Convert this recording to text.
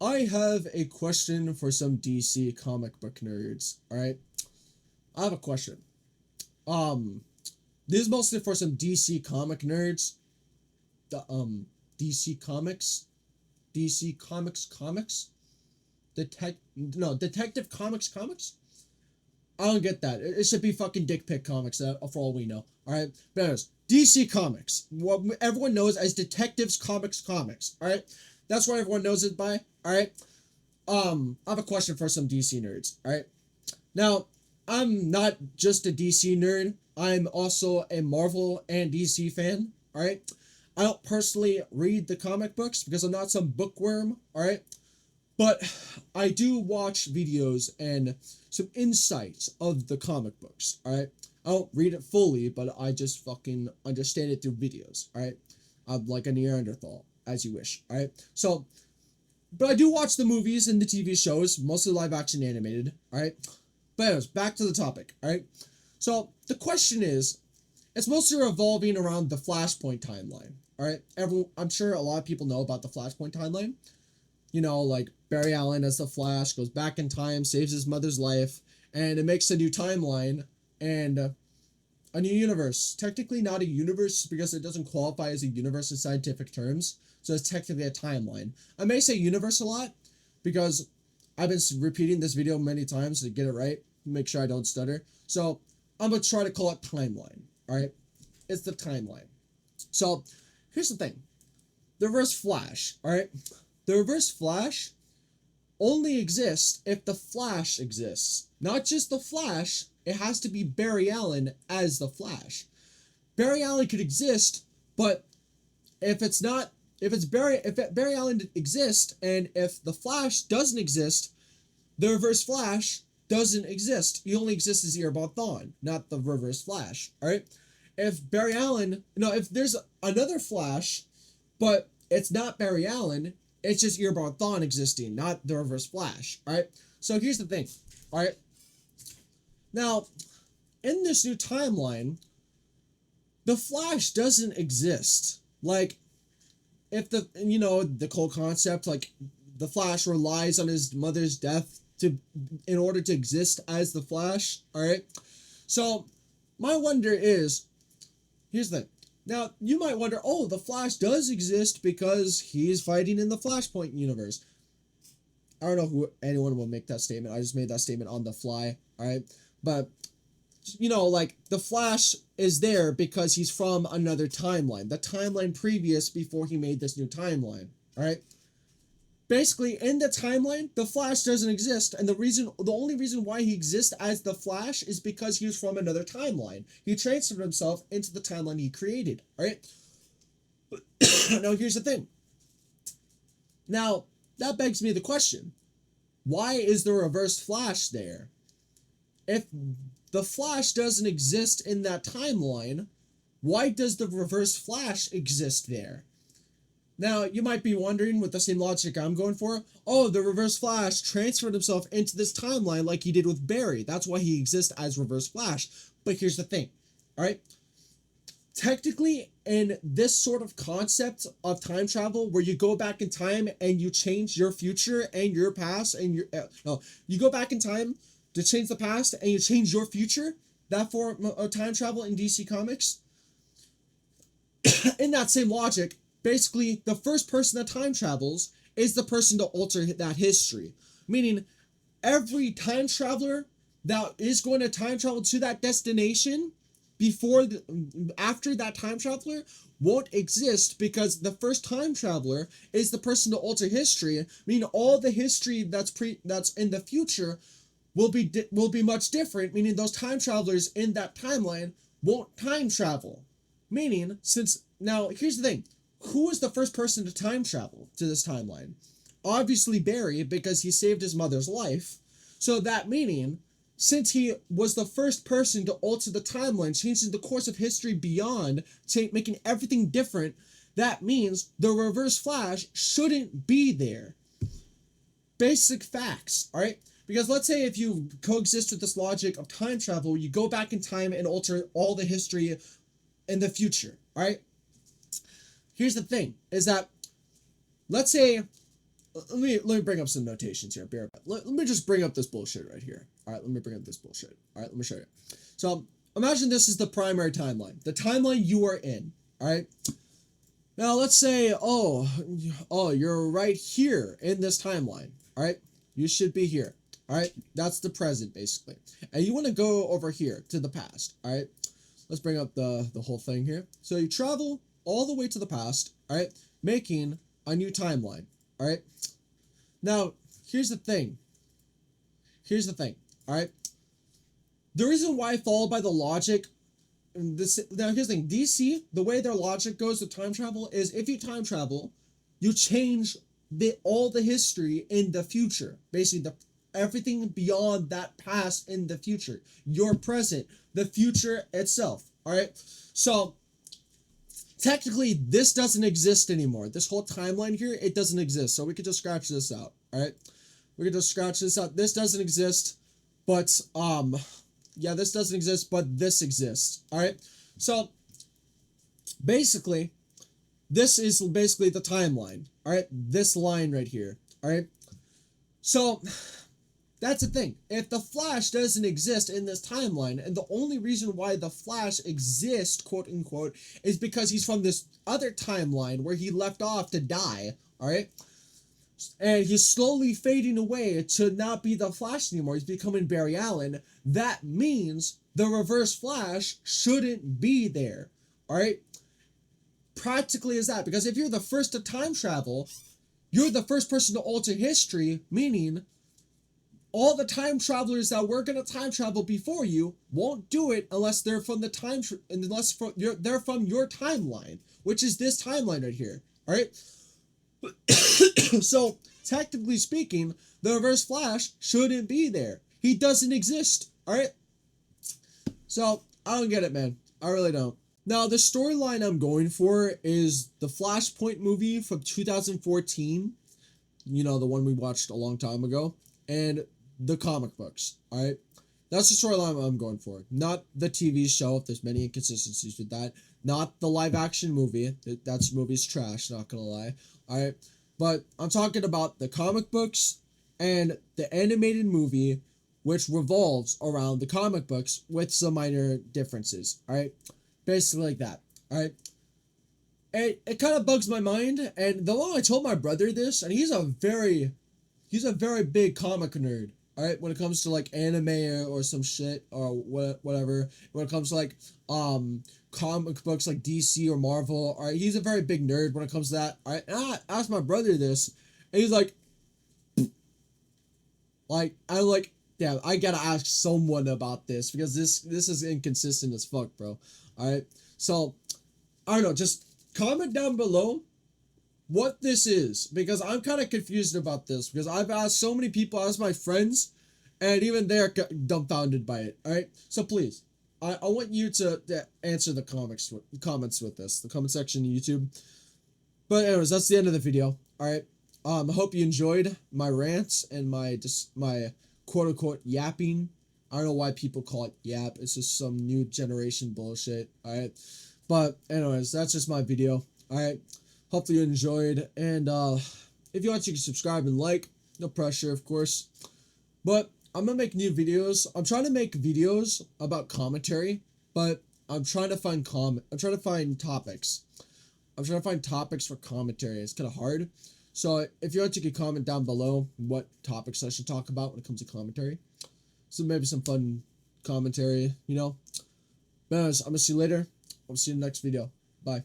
I have a question for some DC comic book nerds. All right, I have a question. Um, this is mostly for some DC comic nerds. The DC Comics, DC Comics, Detective Comics. I don't get that. It should be fucking Dick Pic Comics. For all we know. All right, but anyways, DC Comics, what everyone knows as Detectives Comics. All right, that's what everyone knows it by. All right. I have a question for some DC nerds. All right. Now, I'm not just a DC nerd. I'm also a Marvel and DC fan. All right. I don't personally read the comic books because I'm not some bookworm. All right. But I do watch videos and some insights of the comic books. All right. I don't read it fully, but I just fucking understand it through videos. All right. I'm like a Neanderthal, as you wish. All right. So, but I do watch the movies and the TV shows, mostly live action animated. All right. But anyways, back to the topic. All right. So the question is, it's mostly revolving around the Flashpoint timeline. All right. I'm sure a lot of people know about the Flashpoint timeline. Like Barry Allen as the Flash goes back in time, saves his mother's life, and it makes a new timeline and a new universe. Technically, not a universe because it doesn't qualify as a universe in scientific terms. So it's technically a timeline. I may say universe a lot because I've been repeating this video many times to get it right, make sure I don't stutter. So I'm gonna try to call it timeline. All right, it's the timeline. So here's the thing: the Reverse Flash. All right, the Reverse Flash only exists if the Flash exists. Not just the Flash, it has to be Barry Allen as the Flash. Barry Allen could exist, but if Barry Allen exists and if the Flash doesn't exist, the Reverse Flash doesn't exist. He only exists as Eobard Thawne, not the Reverse Flash. All right. If Barry Allen, no, if there's another Flash, but it's not Barry Allen, it's just Eobard Thawne existing, not the Reverse Flash. All right. So here's the thing. All right. Now, in this new timeline, the Flash doesn't exist. Like, if the whole concept, like the Flash relies on his mother's death to in order to exist as the Flash. All right. So my wonder is, here's the thing. Now you might wonder, oh, the Flash does exist because he's fighting in the Flashpoint universe. I don't know who anyone will make that statement. I just made that statement on the fly. All right, but like the Flash is there because he's from another timeline, the timeline previous before he made this new timeline. All right. Basically, in the timeline, the Flash doesn't exist, and the only reason why he exists as the Flash is because he was from another timeline. He transferred himself into the timeline he created. All right. Now here's the thing. Now that begs me the question: why is the Reverse Flash there? If the Flash doesn't exist in that timeline, why does the Reverse Flash exist there? Now, you might be wondering with the same logic I'm going for, oh, the Reverse Flash transferred himself into this timeline like he did with Barry. That's why he exists as Reverse Flash. But here's the thing, all right? Technically, in this sort of concept of time travel where you go back in time and you change your future and your past and no, you go back in time to change the past and you change your future, that form of time travel in DC Comics, in that same logic, basically the first person that time travels is the person to alter that history. Meaning, every time traveler that is going to time travel to that destination after that time traveler won't exist because the first time traveler is the person to alter history. Meaning, all the history that's in the future will be much different. Meaning, those time travelers in that timeline won't time travel. Meaning, since now here's the thing, who was the first person to time travel to this timeline? Obviously Barry, because he saved his mother's life. So that meaning, since he was the first person to alter the timeline, changing the course of history beyond, making everything different, that means the Reverse Flash shouldn't be there. Basic facts, all right? Because let's say if you coexist with this logic of time travel, you go back in time and alter all the history in the future, all right? Here's the thing, is that, let's say let me bring up some notations here. Let me just bring up this bullshit right here. All right, let me bring up this bullshit. All right, let me show you. So imagine this is the primary timeline, the timeline you are in. All right. Now let's say, you're right here in this timeline. All right, you should be here. All right, that's the present basically, and you want to go over here to the past. All right, let's bring up the whole thing here. So you travel all the way to the past. All right, making a new timeline. All right. Now here's the thing. All right. The reason why I follow by the logic. Now here's the thing. DC, the way their logic goes with time travel is if you time travel, you change all the history in the future. Basically, everything beyond that past in the future. Your present, the future itself. All right. So technically, this doesn't exist anymore. This whole timeline here, it doesn't exist. So we could just scratch this out. All right. We could just scratch this out. This doesn't exist, but yeah, this doesn't exist, but this exists. All right. So basically, this is basically the timeline. All right. This line right here. All right. So that's the thing. If the Flash doesn't exist in this timeline, and the only reason why the Flash exists, quote unquote, is because he's from this other timeline where he left off to die. All right. And he's slowly fading away to not be the Flash anymore. He's becoming Barry Allen. That means the Reverse Flash shouldn't be there. All right? Practically is that. Because if you're the first to time travel, you're the first person to alter history, meaning all the time travelers that were going to time travel before you won't do it unless they're from the they're from your timeline, which is this timeline right here. All right? So, technically speaking, the Reverse Flash shouldn't be there. He doesn't exist. Alright? So, I don't get it, man. I really don't. Now, the storyline I'm going for is the Flashpoint movie from 2014. You know, the one we watched a long time ago. And the comic books. Alright? That's the storyline I'm going for. Not the TV show, if there's many inconsistencies with that. Not the live action movie. That movie's trash, not gonna lie. Alright? But I'm talking about the comic books and the animated movie, which revolves around the comic books with some minor differences. Alright? Basically like that. Alright? It kind of bugs my mind, and the more I told my brother this, and he's a very big comic nerd. Alright, when it comes to like anime or some shit or whatever, when it comes to like comic books like DC or Marvel, alright, he's a very big nerd when it comes to that. Alright, and I asked my brother this, and he's like, I'm like, damn, I gotta ask someone about this because this is inconsistent as fuck, bro. Alright, so I don't know, just comment down below what this is, because I'm kind of confused about this, because I've asked so many people, asked my friends, and even they're dumbfounded by it. All right, so please, I want you to answer the comments with this, the comment section on YouTube. But anyways, that's the end of the video. All right, I hope you enjoyed my rants and my quote unquote yapping. I don't know why people call it yap. It's just some new generation bullshit. All right, but anyways, that's just my video. All right. Hopefully you enjoyed, and if you want, you can subscribe and like. No pressure, of course. But I'm gonna make new videos. I'm trying to make videos about commentary, but I'm trying to find topics. I'm trying to find topics for commentary. It's kind of hard. So if you want, you can comment down below what topics I should talk about when it comes to commentary. So maybe some fun commentary, you know. But anyways, I'm gonna see you later. I'll see you in the next video. Bye.